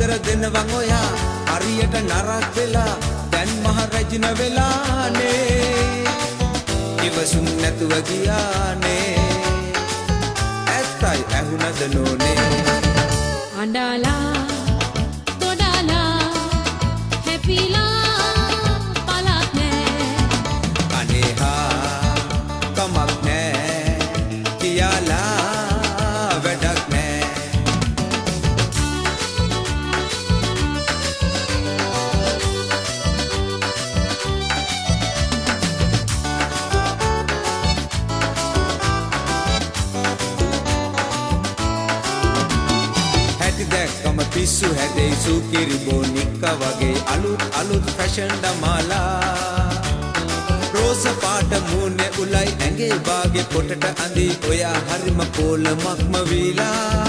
කරදර දෙනවන් ඔයා හරියට නරක් වෙලා දැන් මහ රැජින වෙලානේ ඉවසුම් නැතුව ගියානේ ඇත්තයි ඇහුනද නෝනේ අඬලා ගොඩාලා හැපිලා පලක් නෑ අනේහා කමක් නෑ කියලා වැඩක් නෑ දැක්කම පිස්සු හැදෙයි සුකිරි බොනික්ක වගේ අලුත් ෆැෂන් දමාලා රෝස පාට මූණේ උලයි ඇඟේ බාගේ පොටට අඳි ඔයා හරිම පොලමක්ම වීලා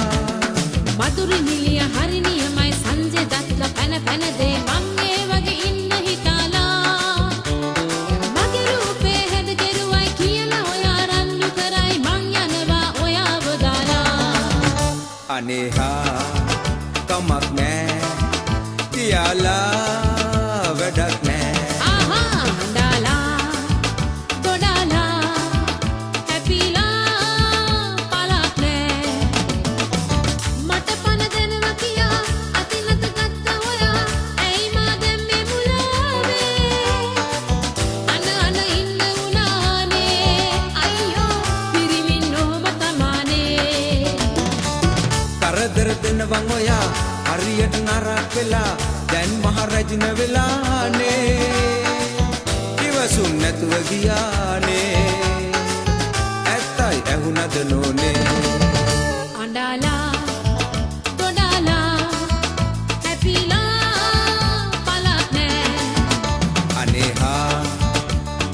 මధుරි නිලිය හරි නියමයි සංජය දත්ත පැන පැන දේ මං ඒ වගේ ඉන්න හිතාලා මගේ රූපේ හැද කෙරුවයි කියලා ඔයා රණ්ඩු කරයි මං යනවා ඔයාව දාලා අනේහා කමක් නෑ තියාලා වැඩක් නෑ ආහා අඬලා ගොඩාලා හැපිලා පලක් නෑ මට පණ දෙනවා කියා අතිනත ගත්ත ඔයා ඇයි මා දැන් මේ මුලාවේ අන ඉන්න උනානේ අයියෝ පිරිමින් නොම තමානේ කරදර දෙනවන් ඔයා හරියට නරක් වෙලා දැන් මහ රැජින වෙලානේ ඉවසුම් නැතුව ගියානේ ඇත්තයි ඇහුනද නෝනේ අඬලා ගොඩාලා හැපිලා පලක් නෑ අනේහා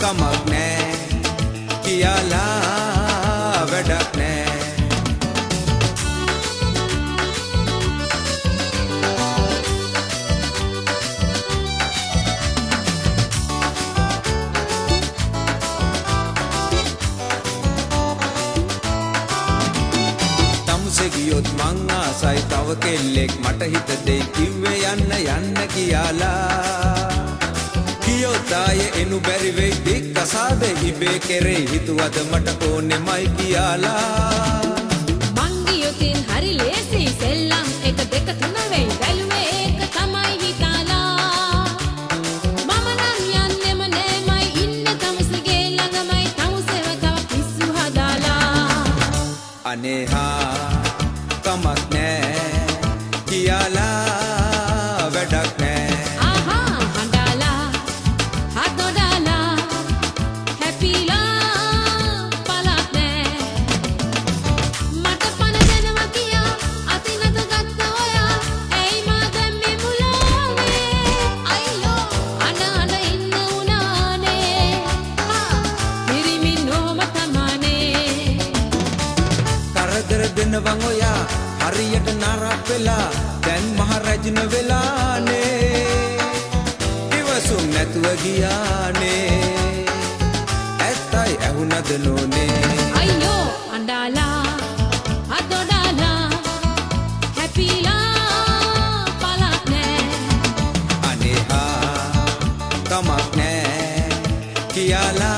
කමක් නෑ කියලා වැඩක් නෑ ගියොත් මං ආසයි තව කෙල්ලෙක් මට හිත දෙයි කිව්වේ යන්න කියලා ගියොත් ආයේ එනු බැරි වෙයි දික් කසාද ඉබේ කෙරේ හිතුවද මට ඕනෙමයි කියලා මං ගියොතින් හරි ලේසි සෙල්ලම් 1 2 3 වෙයි බැලුවේ ඒක තමයි හිතාලා මම නම් යන්නෙම නෑමයි ඉන්නේ තමුසේගේ ළඟමයි තමුසේව තව පිස්සු හදාලා අනේහා කමක් නෑ කියලා වැඩක් නෑ ආහා අඬලා හදොඩලා හැපිලා පලක් නෑ මට පණ දෙනවා කියා අතිනත ගත්ත ඔයා ඇයි මා දැන් මේ මුලාවේ අයියෝ අඬ ඉන්න උනානේ පිරිමින් නොම තමානේ කරදර දෙනවන් ඔයා හරියට නරක් වෙලා දැන් මහ රැජින වෙලානේ ඉවසුම් නැතුව ගියානේ ඇත්තයි ඇහුනද නෝනේ අයියෝ අඬලා හදොඩලා හැපිලා පලක් නෑ අනේහා කමක් නෑ කියලා